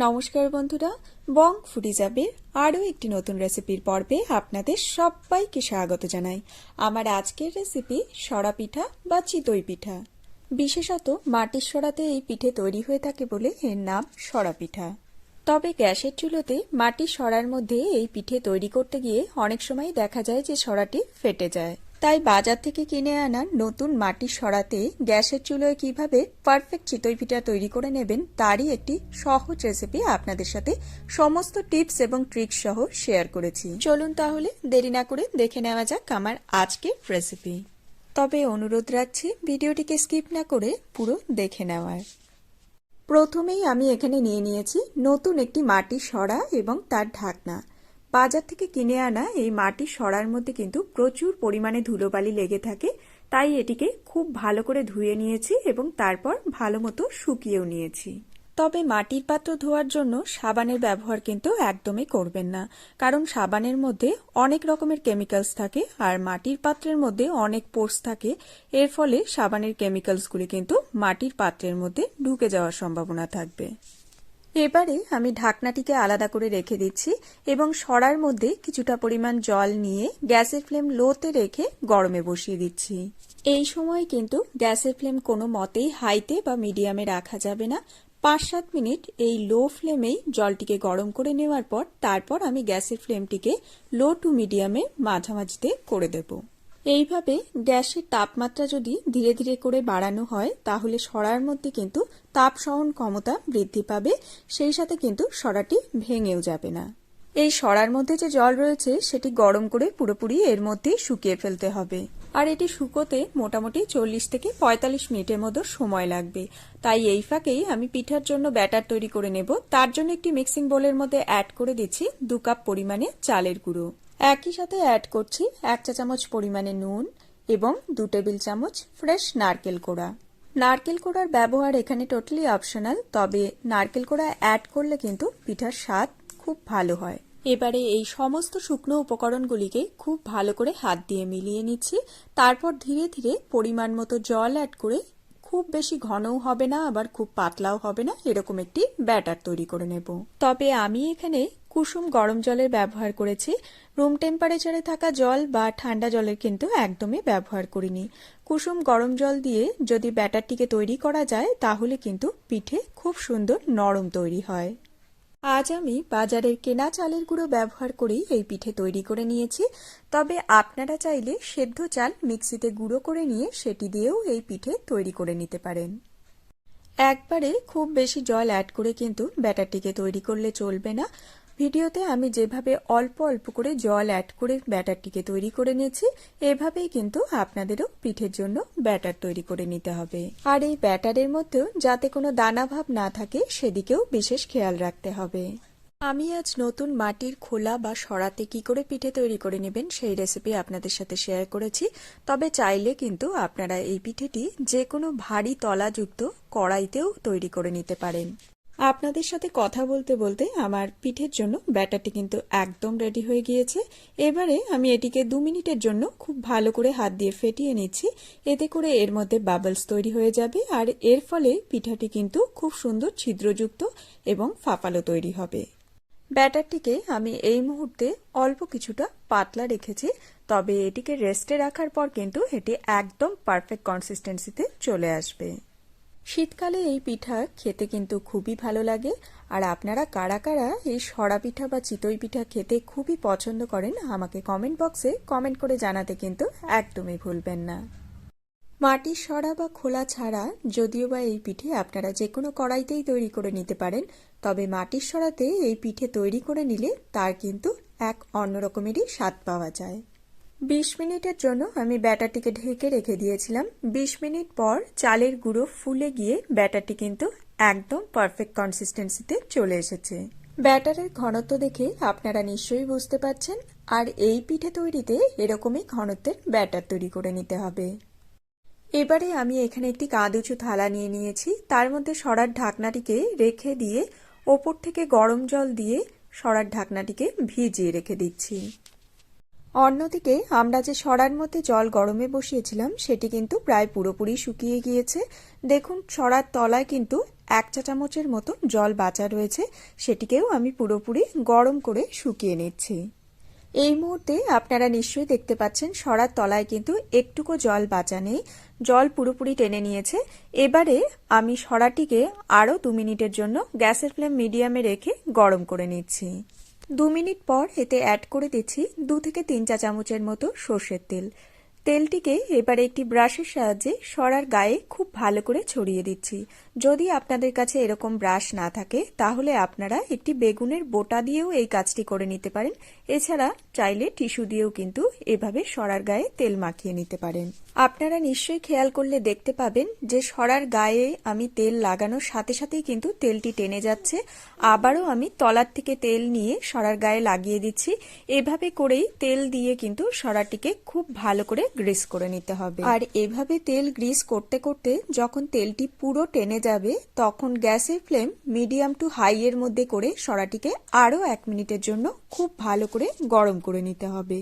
নমস্কার বন্ধুরা, বং ফুডিজাবের আরও একটি নতুন রেসিপির পর্বে আপনাদের সবাইকে স্বাগত জানাই। আমার আজকের রেসিপি সরা পিঠা বা চিতই পিঠা। বিশেষত মাটির সরাতে এই পিঠে তৈরি হয়ে থাকে বলে এর নাম সরা পিঠা। তবে গ্যাসের চুলোতে মাটির সরার মধ্যে এই পিঠে তৈরি করতে গিয়ে অনেক সময় দেখা যায় যে সরাটি ফেটে যায়। তাই বাজার থেকে কিনে আনা নতুন মাটির সরাতে গ্যাসের চুলোয় কিভাবে পারফেক্ট চিতই পিঠা তৈরি করে নেবেন তারই একটি সহজ রেসিপি আপনাদের সাথে সমস্ত টিপস এবং ট্রিক্স সহ শেয়ার করেছি। চলুন তাহলে দেরি না করে দেখে নেওয়া যাক আমার আজকের রেসিপি। তবে অনুরোধ রাখছি ভিডিওটিকে স্কিপ না করে পুরো দেখে নেওয়ার। প্রথমেই আমি এখানে নিয়ে নিয়েছি নতুন একটি মাটির সরা এবং তার ঢাকনা। বাজার থেকে কিনে আনা এই মাটির সরার মধ্যে কিন্তু প্রচুর পরিমাণে ধুলোবালি লেগে থাকে, তাই এটিকে খুব ভালো করে ধুয়ে নিয়েছি এবং তারপর ভালো মতো শুকিয়েও নিয়েছি। তবে মাটির পাত্র ধোয়ার জন্য সাবানের ব্যবহার কিন্তু একদমই করবেন না, কারণ সাবানের মধ্যে অনেক রকমের কেমিক্যালস থাকে আর মাটির পাত্রের মধ্যে অনেক পোর্স থাকে। এর ফলে সাবানের কেমিক্যালসগুলি কিন্তু মাটির পাত্রের মধ্যে ঢুকে যাওয়ার সম্ভাবনা থাকবে। এবারে আমি ঢাকনাটিকে আলাদা করে রেখে দিচ্ছি এবং সরার মধ্যে কিছুটা পরিমাণ জল নিয়ে গ্যাসের ফ্লেম লোতে রেখে গরমে বসিয়ে দিচ্ছি। এই সময় কিন্তু গ্যাসের ফ্লেম কোনো মতেই হাইতে বা মিডিয়ামে রাখা যাবে না। 5-7 মিনিট এই লো ফ্লেমেই জলটিকে গরম করে নেওয়ার পর তারপর আমি গ্যাসের ফ্লেমটিকে লো টু মিডিয়ামে মাঝামাঝিতে করে দেব। এইভাবে গ্যাসের তাপমাত্রা যদি ধীরে ধীরে করে বাড়ানো হয় তাহলে সরার মধ্যে কিন্তু তাপ সহন ক্ষমতা বৃদ্ধি পাবে, সেই সাথে কিন্তু সরাটি ভেঙেও যাবে না। এই সরার মধ্যে যে জল রয়েছে সেটি গরম করে পুরোপুরি এর মধ্যে শুকিয়ে ফেলতে হবে, আর এটি শুকোতে মোটামুটি 40 থেকে 45 মিনিটের মতো সময় লাগবে। তাই এই ফাঁকেই আমি পিঠার জন্য ব্যাটার তৈরি করে নেব। তার জন্য একটি মিক্সিং বোলের মধ্যে অ্যাড করে দিচ্ছি 2 কাপ পরিমাণে চালের গুঁড়ো। একই সাথে অ্যাড করছি 1 চা চামচ পরিমাণে নুন এবং 2 টেবিল চামচ ফ্রেশ নারকেল কোড়া। নারকেল কোড়ার ব্যবহার এখানে টোটালি অপশনাল, তবে নারকেল কোড়া অ্যাড করলে কিন্তু পিঠার স্বাদ খুব ভালো হয়। এবারে এই সমস্ত শুকনো উপকরণগুলিকে খুব ভালো করে হাত দিয়ে মিলিয়ে নিচ্ছি। তারপর ধীরে ধীরে পরিমাণ মতো জল অ্যাড করে খুব বেশি ঘনও হবে না আবার খুব পাতলাও হবে না, এরকম একটি ব্যাটার তৈরি করে নেব। তবে আমি এখানে কুসুম গরম জলের ব্যবহার করেছি। রুম টেম্পারেচারে থাকা জল বা ঠান্ডা জলের কিন্তু একদমই ব্যবহার করিনি। কুসুম গরম জল দিয়ে যদি ব্যাটারটিকে তৈরি করা যায় তাহলে কিন্তু পিঠে খুব সুন্দর নরম তৈরি হয়। আজ আমি বাজারের কেনা চালের গুঁড়ো ব্যবহার করেই এই পিঠে তৈরি করে নিয়েছি। তবে আপনারা চাইলে সেদ্ধ চাল মিক্সিতে গুঁড়ো করে নিয়ে সেটি দিয়েও এই পিঠে তৈরি করে নিতে পারেন। একবারে খুব বেশি জল অ্যাড করে কিন্তু ব্যাটারটিকে তৈরি করলে চলবে না। ভিডিওতে আমি যেভাবে অল্প অল্প করে জল অ্যাড করে ব্যাটারটিকে তৈরি করে নিয়েছি, এভাবেই কিন্তু আপনাদেরও পিঠের জন্য ব্যাটার তৈরি করে নিতে হবে। আর এই ব্যাটারের মধ্যেও যাতে কোনো দানা ভাব না থাকে সেদিকেও বিশেষ খেয়াল রাখতে হবে। আমি আজ নতুন মাটির খোলা বা সরাতে কি করে পিঠে তৈরি করে নেবেন সেই রেসিপি আপনাদের সাথে শেয়ার করেছি। তবে চাইলে কিন্তু আপনারা এই পিঠেটি যে কোনো ভারী তলাযুক্ত কড়াইতেও তৈরি করে নিতে পারেন। আপনাদের সাথে কথা বলতে বলতে আমার পিঠের জন্য ব্যাটারটি কিন্তু একদম রেডি হয়ে গিয়েছে। এবারে আমি এটিকে 2 মিনিটের জন্য খুব ভালো করে হাত দিয়ে ফেটিয়ে নিচ্ছি। এতে করে এর মধ্যে বাবলস তৈরি হয়ে যাবে আর এর ফলে পিঠাটি কিন্তু খুব সুন্দর ছিদ্রযুক্ত এবং ফাঁপালো তৈরি হবে। ব্যাটারটিকে আমি এই মুহূর্তে অল্প কিছুটা পাতলা রেখেছি, তবে এটিকে রেস্টে রাখার পর কিন্তু এটি একদম পারফেক্ট কনসিস্টেন্সিতে চলে আসবে। শীতকালে এই পিঠা খেতে কিন্তু খুবই ভালো লাগে। আর আপনারা কারা কারা এই সরা পিঠা বা চিতই পিঠা খেতে খুবই পছন্দ করেন আমাকে কমেন্ট বক্সে কমেন্ট করে জানাতে কিন্তু একদমই ভুলবেন না। মাটির সরা বা খোলা ছাড়া যদিও বা এই পিঠে আপনারা যে কোনো কড়াইতেই তৈরি করে নিতে পারেন, তবে মাটির সরাতে এই পিঠে তৈরি করে নিলে তার কিন্তু এক অন্যরকমেরই স্বাদ পাওয়া যায়। 20 মিনিটের জন্য আমি ব্যাটারটিকে ঢেকে রেখে দিয়েছিলাম। 20 মিনিট পর চালের গুঁড়ো ফুলে গিয়ে ব্যাটারটি কিন্তু একদম পারফেক্ট কনসিস্টেন্সিতে চলে এসেছে। ব্যাটারের ঘনত্ব দেখে আপনারা নিশ্চয়ই বুঝতে পারছেন। আর এই পিঠে তৈরিতে এরকমই ঘনত্বের ব্যাটার তৈরি করে নিতে হবে। এবারে আমি এখানে একটি কাঁদুচু থালা নিয়ে নিয়েছি। তার মধ্যে সরার ঢাকনাটিকে রেখে দিয়ে ওপর থেকে গরম জল দিয়ে সরার ঢাকনাটিকে ভিজিয়ে রেখে দিচ্ছি। অন্যদিকে আমরা যে সরার মধ্যে জল গরমে বসিয়েছিলাম সেটি কিন্তু প্রায় পুরোপুরি শুকিয়ে গিয়েছে। দেখুন সরার তলায় কিন্তু 1 চা চামচের মতো জল বাঁচা রয়েছে, সেটিকেও আমি পুরোপুরি গরম করে শুকিয়ে নিচ্ছি। এই মুহূর্তে আপনারা নিশ্চয়ই দেখতে পাচ্ছেন সরার তলায় কিন্তু একটুকু জল বাঁচা নেই, জল পুরোপুরি টেনে নিয়েছে। এবারে আমি সরাটিকে আরও 2 মিনিটের জন্য গ্যাসের ফ্লেম মিডিয়ামে রেখে গরম করে নিচ্ছি। 2 মিনিট পর এতে অ্যাড করে দিচ্ছি 2 থেকে 3 চা চামচের মতো সর্ষের তেল। তেলটিকে এবারে একটি ব্রাশের সাহায্যে সরার গায়ে খুব ভালো করে ছড়িয়ে দিচ্ছি। যদি আপনাদের কাছে এরকম ব্রাশ না থাকে তাহলে আপনারা একটি বেগুনের বোটা দিয়েও এই কাজটি করে নিতে পারেন। এছাড়া চাইলে টিস্যু দিয়েও কিন্তু এভাবে সরার গায়ে তেল মাখিয়ে নিতে পারেন। আপনারা নিশ্চয়ই খেয়াল করলে দেখতে পাবেন যে সরার গায়ে আমি তেল লাগানোর সাথে সাথেই কিন্তু তেলটি টেনে যাচ্ছে। আবারও আমি তলার থেকে তেল নিয়ে সরার গায়ে লাগিয়ে দিচ্ছি। এভাবে করেই তেল দিয়ে কিন্তু সরাটিকে খুব ভালো করে গ্রিস করে নিতে হবে। আর এভাবে তেল গ্রিস করতে করতে যখন তেলটি পুরো টেনে যাবে তখন গ্যাসের ফ্লেম মিডিয়াম টু হাই এর মধ্যে করে সরাটিকে আরও 1 মিনিটের জন্য খুব ভালো করে গরম করে নিতে হবে।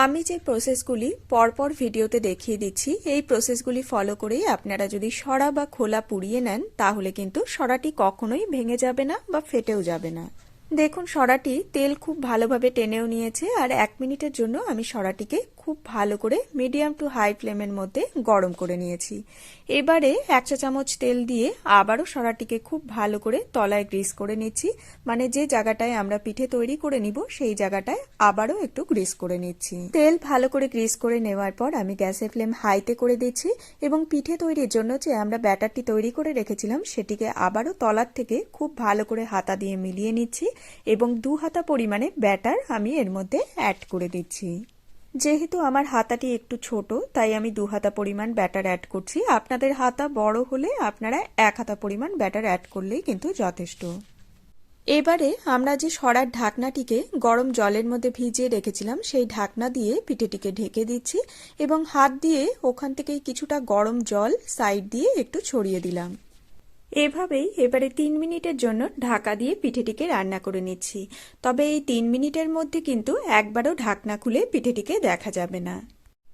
আমি যে প্রসেসগুলি পরপর ভিডিওতে দেখিয়ে দিচ্ছি এই প্রসেসগুলি ফলো করেই আপনারা যদি সরা বা খোলা পুড়িয়ে নেন তাহলে কিন্তু সরাটি কখনোই ভেঙে যাবে না বা ফেটেও যাবে না। দেখুন সরাটি তেল খুব ভালোভাবে টেনেও নিয়েছে আর 1 মিনিটের জন্য আমি সরাটিকে খুব ভালো করে মিডিয়াম টু হাই ফ্লেমের মধ্যে গরম করে নিয়েছি। এবারে 1 চা চামচ তেল দিয়ে আবারও সরাটিকে খুব ভালো করে তলায় গ্রিস করে নিচ্ছি, মানে যে জায়গাটায় আমরা পিঠে তৈরি করে নিব সেই জায়গাটায় আবারও একটু গ্রিস করে নিচ্ছি। তেল ভালো করে গ্রিস করে নেওয়ার পর আমি গ্যাসের ফ্লেম হাইতে করে দিচ্ছি এবং পিঠে তৈরির জন্য যে আমরা ব্যাটারটি তৈরি করে রেখেছিলাম সেটিকে আবারও তলার থেকে খুব ভালো করে হাতা দিয়ে মিলিয়ে নিচ্ছি এবং 2 হাতা পরিমাণে ব্যাটার আমি এর মধ্যে অ্যাড করে দিচ্ছি। যেহেতু আমার হাতাটি একটু ছোট তাই আমি 2 হাতা পরিমাণ ব্যাটার অ্যাড করছি। আপনাদের হাতা বড় হলে আপনারা 1 হাতা পরিমাণ ব্যাটার অ্যাড করলেই কিন্তু যথেষ্ট। এবারে আমরা যে সরার ঢাকনাটিকে গরম জলের মধ্যে ভিজিয়ে রেখেছিলাম সেই ঢাকনা দিয়ে পিঠেটিকে ঢেকে দিচ্ছি এবং হাত দিয়ে ওখান থেকে কিছুটা গরম জল সাইড দিয়ে একটু ছড়িয়ে দিলাম। এভাবেই এবারে 3 মিনিটের জন্য ঢাকা দিয়ে পিঠেটিকে রান্না করে নিচ্ছি। তবে এই 3 মিনিটের মধ্যে কিন্তু একবারও ঢাকনা খুলে পিঠেটিকে দেখা যাবে না।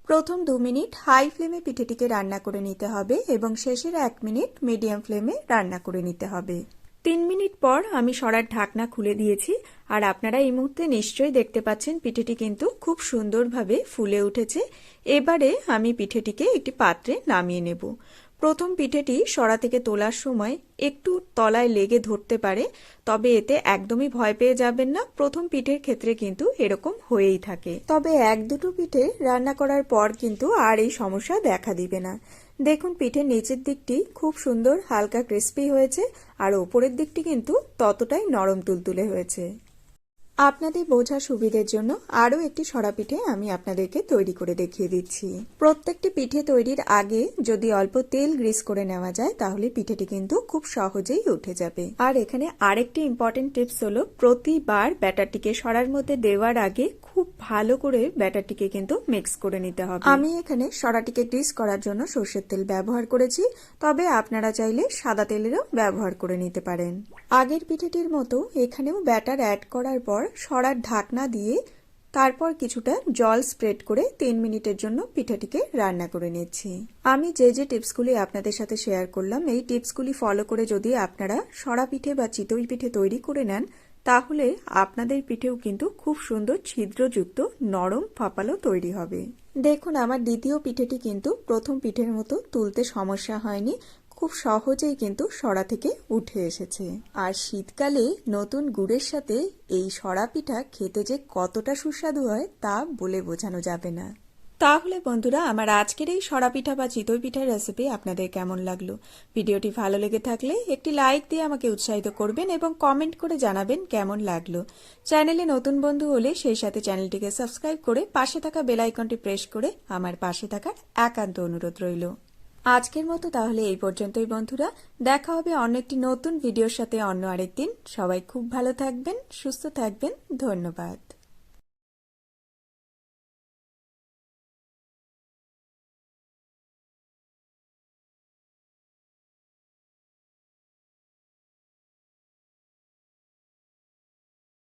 প্রথম 2 মিনিট হাই ফ্লেমে পিঠেটিকে রান্না করে নিতে হবে এবং শেষের 1 মিনিট মিডিয়াম ফ্লেমে রান্না করে নিতে হবে। 3 মিনিট পর আমি সরার ঢাকনা খুলে দিয়েছি আর আপনারা এই মুহূর্তে নিশ্চয়ই দেখতে পাচ্ছেন পিঠেটি কিন্তু খুব সুন্দরভাবে ফুলে উঠেছে। এবারে আমি পিঠেটিকে একটি পাত্রে নামিয়ে নেব। প্রথম পিঠেটি সরা থেকে তোলার সময় একটু তলায় লেগে ধরতে পারে, তবে এতে একদমই ভয় পেয়ে যাবেন না। প্রথম পিঠের ক্ষেত্রে কিন্তু এরকম হয়েই থাকে, তবে 1-2 পিঠে রান্না করার পর কিন্তু আর এই সমস্যা দেখা দিবে না। দেখুন পিঠের নিচের দিকটি খুব সুন্দর হালকা ক্রিস্পি হয়েছে আর ওপরের দিকটি কিন্তু ততটাই নরম তুলতুলে হয়েছে। আপনাদের বোঝার সুবিধের জন্য আরও একটি সরা পিঠে আমি আপনাদেরকে তৈরি করে দেখিয়ে দিচ্ছি। প্রত্যেকটি পিঠে তৈরির আগে যদি অল্প তেল গ্রিস করে নেওয়া যায় তাহলে পিঠেটি কিন্তু খুব সহজেই উঠে যাবে। আর এখানে আরেকটি ইম্পর্টেন্ট টিপস হলো প্রতিবার ব্যাটারটিকে সরার মধ্যে দেওয়ার আগে খুব ভালো করে ব্যাটারটিকে কিন্তু মিক্স করে নিতে হবে। আমি এখানে সরাটিকে গ্রিস করার জন্য সর্ষের তেল ব্যবহার করেছি, তবে আপনারা চাইলে সাদা তেলেরও ব্যবহার করে নিতে পারেন। আগের পিঠেটির মতো এখানেও ব্যাটার অ্যাড করার পর সরার ঢাকনা দিয়ে তারপর কিছুটা জল স্প্রেড করে 3 মিনিটের জন্য পিঠাটিকে রান্না করে নিচ্ছি। আমি যে যে টিপসগুলি আপনাদের সাথে শেয়ার করলাম এই টিপসগুলি ফলো করে যদি আপনারা সরা পিঠে বা চিতই পিঠে তৈরি করে নেন তাহলে আপনাদের পিঠেও কিন্তু খুব সুন্দর ছিদ্রযুক্ত নরম ফাপালো তৈরি হবে। দেখুন আমার দ্বিতীয় পিঠেটি কিন্তু প্রথম পিঠের মতো তুলতে সমস্যা হয়নি, খুব সহজেই কিন্তু সরা থেকে উঠে এসেছে। আর শীতকালে নতুন গুড়ের সাথে এই সরা পিঠা খেতে যে কতটা সুস্বাদু হয় তা বলে বোঝানো যাবে না। তাহলে বন্ধুরা আমার আজকের এই সরা পিঠা বা চিতই পিঠার রেসিপি আপনাদের কেমন লাগলো? ভিডিওটি ভালো লেগে থাকলে একটি লাইক দিয়ে আমাকে উৎসাহিত করবেন এবং কমেন্ট করে জানাবেন কেমন লাগলো। চ্যানেলে নতুন বন্ধু হলে সেই সাথে চ্যানেলটিকে সাবস্ক্রাইব করে পাশে থাকা বেল আইকনটি প্রেস করে আমার পাশে থাকার একান্ত অনুরোধ রইল। আজকের মতো তাহলে এই পর্যন্তই বন্ধুরা, দেখা হবে অন্য একটি নতুন ভিডিওর সাথে অন্য আরেকদিন। সবাই খুব ভালো থাকবেন, সুস্থ থাকবেন। ধন্যবাদ।